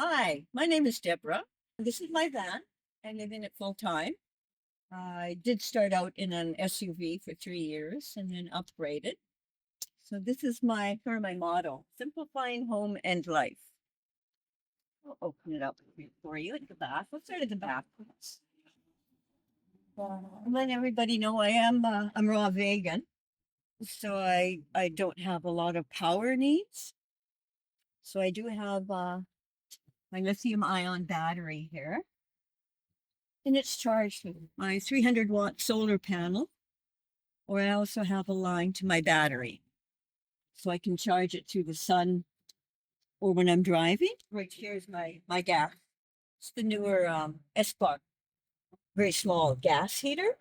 Hi, my name is Deborah. This is my van. I live in it full time. I did start out in an SUV for 3 years and then upgraded. So this is my motto: simplifying home and life. I'll open it up for you at the back. Let's start at the back. Let everybody know I'm raw vegan, so I don't have a lot of power needs. So I do have my lithium ion battery here. And it's charged with my 300-watt solar panel, or I also have a line to my battery. So I can charge it through the sun or when I'm driving. Right here is my gas. It's the newer Spark, very small gas heater.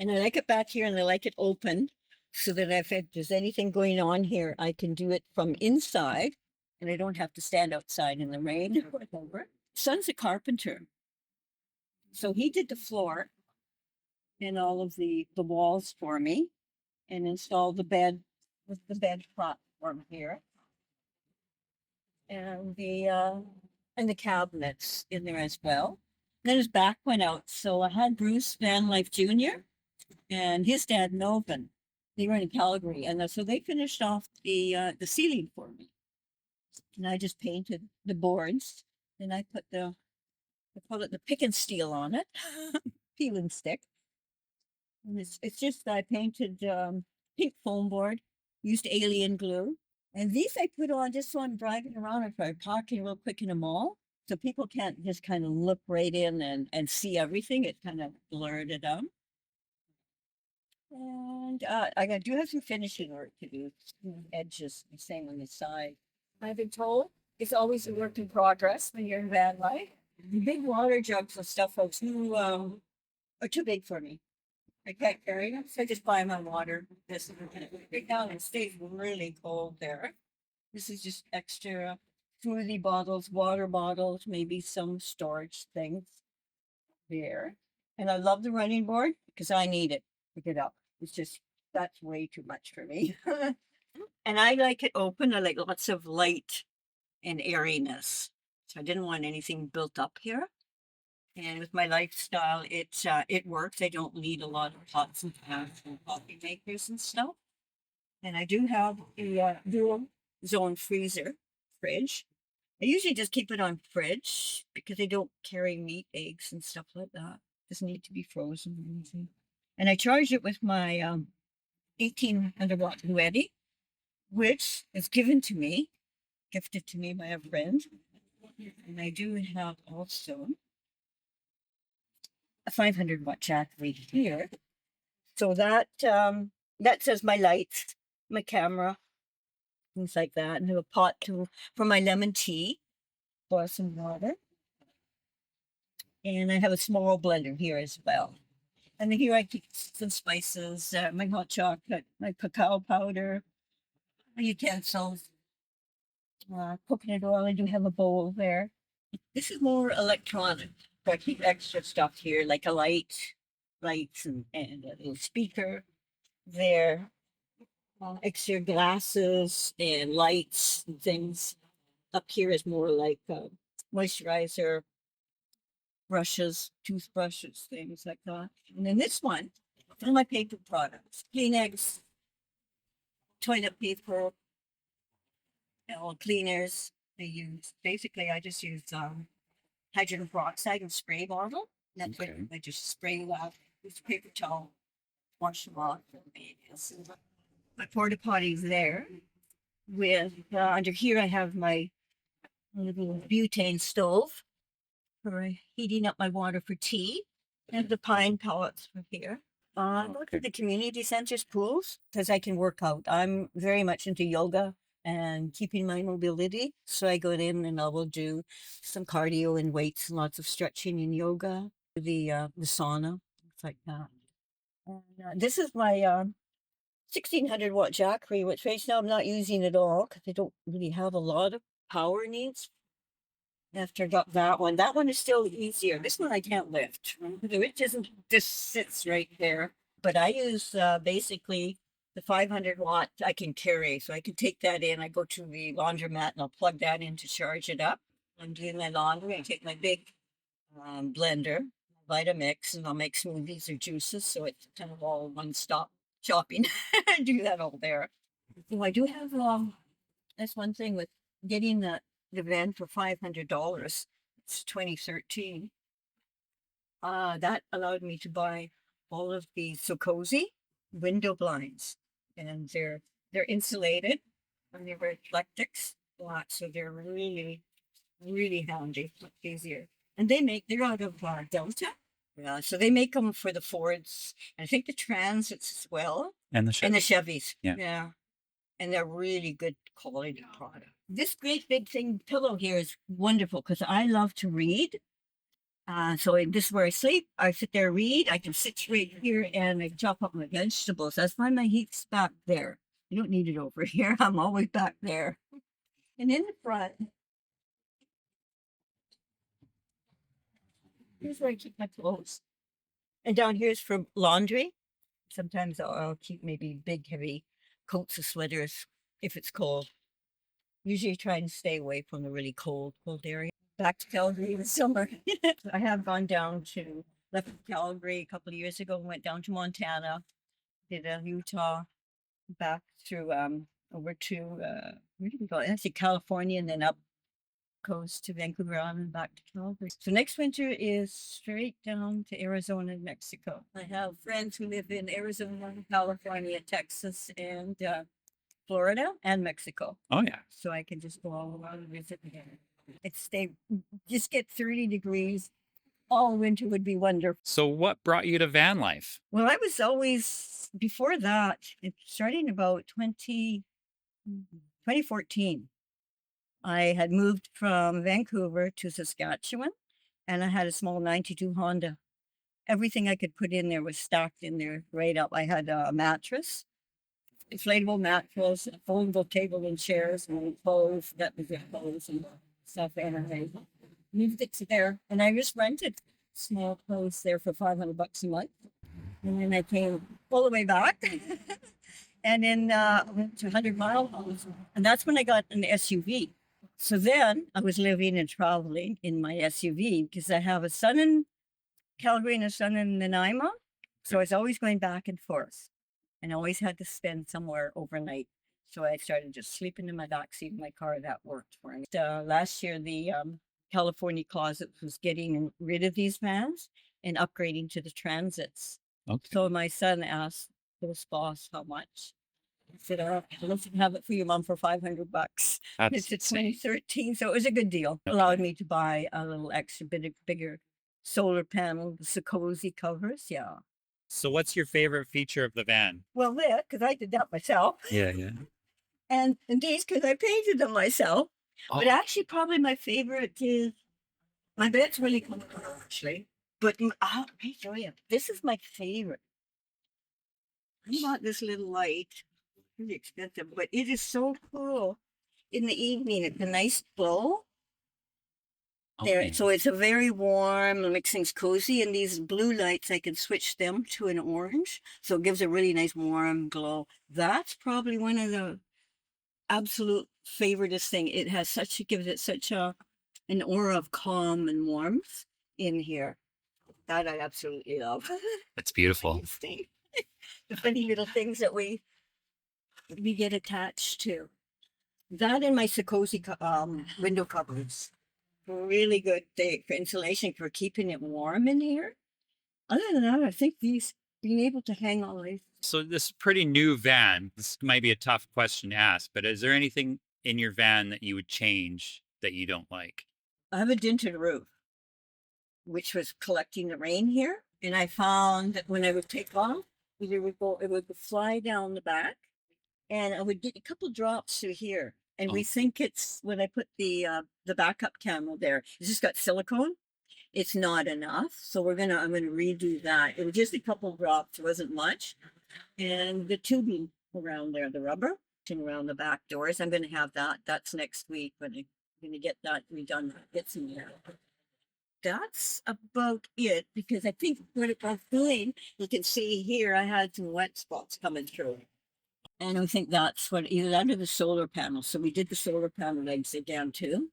And I like it back here and I like it open so that if there's anything going on here, I can do it from inside and I don't have to stand outside in the rain or whatever. Son's a carpenter. So he did the floor and all of the walls for me and installed the bed with the bed platform here and the cabinets in there as well. Then his back went out, so I had Bruce Vanlife Jr. and his dad Melvin. They were in Calgary, and so they finished off the ceiling for me. And I just painted the boards, and I put I call it the pick and steel on it, peel and stick. And it's just I painted pink foam board, used alien glue. And these I put on just so I'm driving around if I'm parking real quick in a mall. So people can't just kind of look right in and see everything. It kind of blurred it out. And I do have some finishing work to do. Edges, the same on the side. I've been told it's always a work in progress when you're in van life. The big water jugs and stuff are too big for me. I can't carry them, so I just buy my water. This right now it stays really cold there. This is just extra smoothie bottles, water bottles, maybe some storage things there. And I love the running board because I need it to get up. It's just that's way too much for me. And I like it open. I like lots of light and airiness. So I didn't want anything built up here. And with my lifestyle, it works. I don't need a lot of pots and pans and coffee makers and stuff. And I do have a dual zone fridge. I usually just keep it on fridge because I don't carry meat, eggs, and stuff like that. Doesn't need to be frozen or anything. And I charge it with my 1800-watt Luetti, which is gifted to me by a friend. And I do have also a 500-watt jack right here. So that says my lights, my camera, things like that. And I have a pot for my lemon tea, pour some water. And I have a small blender here as well. And here I keep some spices, my hot chocolate, my cacao powder, my utensils, coconut oil. I do have a bowl there. This is more electronic. So I keep extra stuff here, like lights and a little speaker there. Extra glasses and lights and things. Up here is more like moisturizer, brushes, toothbrushes, things like that. And then this one, all my paper products, Kleenex, toilet paper, cleaners. I just use hydrogen peroxide and spray bottle. That's what I just spray out with paper towel, wash them off. My porta potties there. With under here, I have my little butane stove for heating up my water for tea, and the pine pellets from here. I go to the community centers pools because I can work out. I'm very much into yoga and keeping my mobility. So I go in and I will do some cardio and weights, and lots of stretching and yoga, the sauna, things like that. And, this is my 1600-watt Jackery, which right now I'm not using at all because I don't really have a lot of power needs. After I got that one is still easier. This one I can't lift. It doesn't, just sits right there. But I use basically the 500-watt I can carry. So I can take that in. I go to the laundromat and I'll plug that in to charge it up. I'm doing my laundry. I take my big blender, Vitamix, and I'll make smoothies or juices. So it's kind of all one stop shopping. I do that all there. So I do have that's one thing with getting the van for $500. It's 2013. That allowed me to buy all of the Sokozy window blinds, and they're insulated and they're reflectix black, so they're really handy, much easier. And they're out of Delta. Yeah, so they make them for the Fords, and I think the Transits as well, And the and the Chevy. Chevys. Yeah. Yeah, and they're really good quality product. This great big thing pillow here is wonderful because I love to read. So this is where I sleep. I sit there, read. I can sit right here and I chop up my vegetables. That's why my heat's back there. You don't need it over here. I'm always back there. And in the front, here's where I keep my clothes. And down here is for laundry. Sometimes I'll keep maybe big, heavy coats or sweaters if it's cold. Usually try and stay away from the really cold area. Back to Calgary in the summer. I have gone down to, left Calgary a couple of years ago, went down to Montana, did Utah, back through over to where did we go? Actually California, and then up coast to Vancouver Island and back to Calgary. So next winter is straight down to Arizona and Mexico. I have friends who live in Arizona, California, Texas, and Florida and Mexico. Oh yeah. So I can just go all around and visit again. Just get 30 degrees. All winter would be wonderful. So what brought you to van life? Well, I was always, before that, starting about 2014, I had moved from Vancouver to Saskatchewan, and I had a small 92 Honda. Everything I could put in there was stacked in there right up. I had a mattress, inflatable mattress, a foldable table and chairs, and clothes, that was it, clothes and stuff. And I moved it to there, and I just rented small place there for $500 a month. And then I came all the way back. And then went to 100 Mile House. And that's when I got an SUV. So then I was living and traveling in my SUV because I have a son in Calgary and a son in Nanaimo. So I was always going back and forth and always had to spend somewhere overnight. So I started just sleeping in my backseat of my car. That worked for me. Last year, the California Closet was getting rid of these vans and upgrading to the Transits. Okay. So my son asked his boss how much. I said, "Oh, let's have it for your mom for $500." That's It's a insane. 2013, so it was a good deal. Okay. Allowed me to buy a little extra bigger solar panel, the Sokozy covers. Yeah. So what's your favorite feature of the van? Well, that because I did that myself, Yeah, yeah. and these because I painted them myself. Oh, But actually, probably my favorite is my bed's really comfortable, actually. But let me show you. This is my favorite. I bought this little light. Really expensive, but it is so cool. In the evening, it's a nice glow. There, okay. so it's a very warm, makes things cozy. And these blue lights, I can switch them to an orange, so it gives a really nice warm glow. That's probably one of the absolute favoriteest thing. It has such, it gives it such an aura of calm and warmth in here. That I absolutely love. That's beautiful. The funny little things that we get attached to. That and my Sokozy window covers. Really good thing for insulation, for keeping it warm in here. Other than that, I think these being able to hang all these. So this pretty new van, this might be a tough question to ask, but is there anything in your van that you would change that you don't like? I have a dinted roof, which was collecting the rain here. And I found that when I would take off, it would fly down the back, and I would get a couple drops through here. And we think it's when I put the backup camera there, it's just got silicone. It's not enough. So I'm gonna redo that. It was just a couple drops, it wasn't much. And the tubing around there, the rubber around the back doors, I'm gonna have that. That's next week when I'm gonna get that redone. It's in there. That's about it, because I think what I was doing, you can see here, I had some wet spots coming through. And I think that's what, either that or the solar panel. So we did the solar panel legs down too.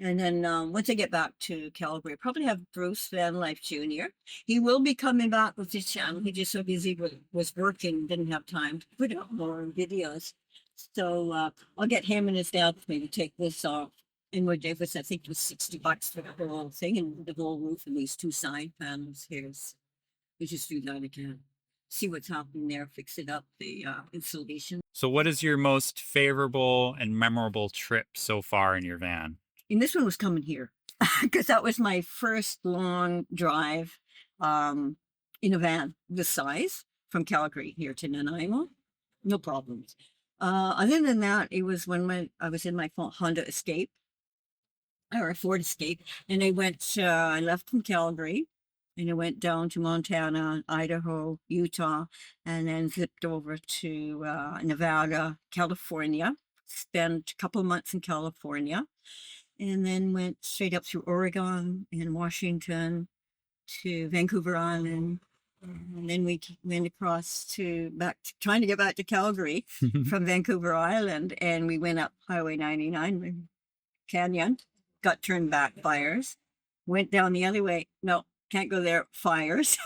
And then once I get back to Calgary, I'll probably have Bruce Vanlife Jr. He will be coming back with his channel. He just so busy was working, didn't have time to put out more videos. So I'll get him and his dad to maybe take this off. And what Dave was, I think it was $60 for the whole thing and the whole roof and these two side panels here. So we just do that again. See what's happening there, fix it up, the insulation. So what is your most favorable and memorable trip so far in your van? And this one was coming here because that was my first long drive in a van this size from Calgary here to Nanaimo. No problems. Other than that, it was when I was in my Honda Escape or a Ford Escape, and I left from Calgary and I went down to Montana, Idaho, Utah, and then zipped over to Nevada, California, spent a couple of months in California, and then went straight up through Oregon and Washington to Vancouver Island. And then we went across trying to get back to Calgary from Vancouver Island. And we went up Highway 99 Canyon, got turned back, fires, went down the other way. No, can't go there, fires.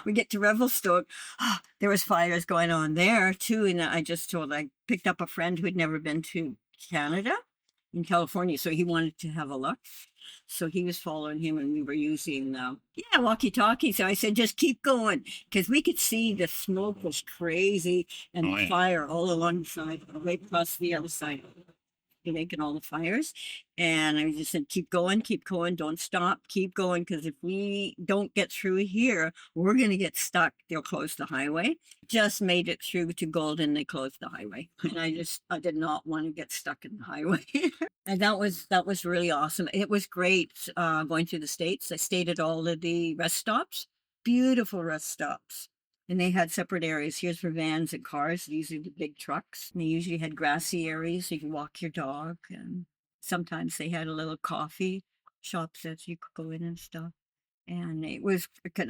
We get to Revelstoke. Oh, there was fires going on there too. And I picked up a friend who had never been to Canada in California. So he wanted to have a look. So he was following him and we were using, walkie-talkie. So I said, just keep going because we could see the smoke was crazy and the fire all along the side, right across the other side. You're making all the fires. And I just said, keep going, don't stop, keep going. Because if we don't get through here, we're going to get stuck. They'll close the highway. Just made it through to Golden. They closed the highway. And I did not want to get stuck in the highway. And that was really awesome. It was great going through the States. I stayed at all of the rest stops, beautiful rest stops. And they had separate areas. Here's for vans and cars. These are the big trucks. And they usually had grassy areas so you could walk your dog. And sometimes they had a little coffee shop that you could go in and stuff. And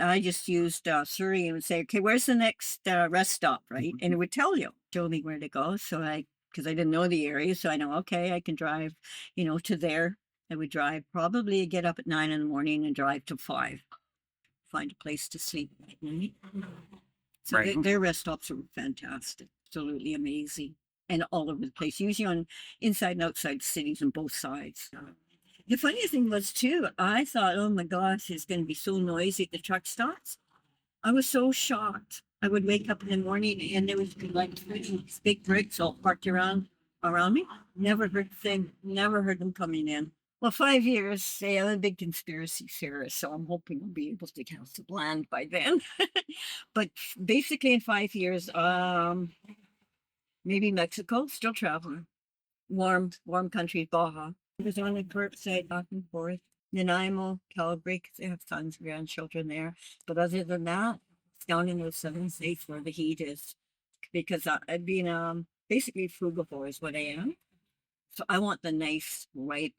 I just used Siri and would say, okay, where's the next rest stop, right? And it would show me where to go. So because I didn't know the area. So I know, okay, I can drive, to there. I would probably get up at 9 in the morning and drive to 5. Find a place to sleep at night. So their rest stops are fantastic, absolutely amazing, and all over the place, usually on inside and outside cities on both sides. The funny thing was too, I thought, oh my gosh, it's going to be so noisy at the truck stops. I was so shocked. I would wake up in the morning and there was like these big bricks all parked around me. Never heard a thing, never heard them coming in. Well, 5 years, I'm a big conspiracy theorist, so I'm hoping I'll be able to have some land by then. But basically in 5 years, maybe Mexico, still traveling. Warm country, Baja. I was on the curbside back and forth. Nanaimo, Calgary, because they have sons and grandchildren there. But other than that, it's down in those 7 states where the heat is. Because I've been basically frugivore is what I am. So I want the nice, ripe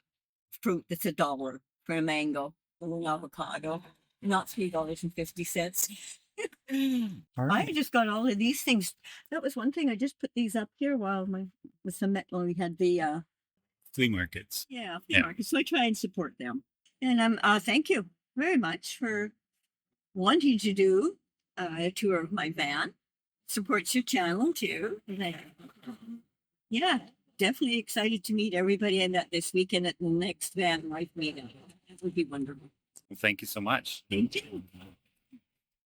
fruit that's $1 for a mango or an avocado, not $3.50. I just got all of these things. That was one thing. I just put these up here while with some when we had the flea markets. Yeah, flea markets. So I try and support them. And thank you very much for wanting to do a tour of my van. Supports your channel too. Yeah. Definitely excited to meet everybody I met this weekend at the next Vanlife meeting. It would be wonderful. Well, thank you so much. Thank you.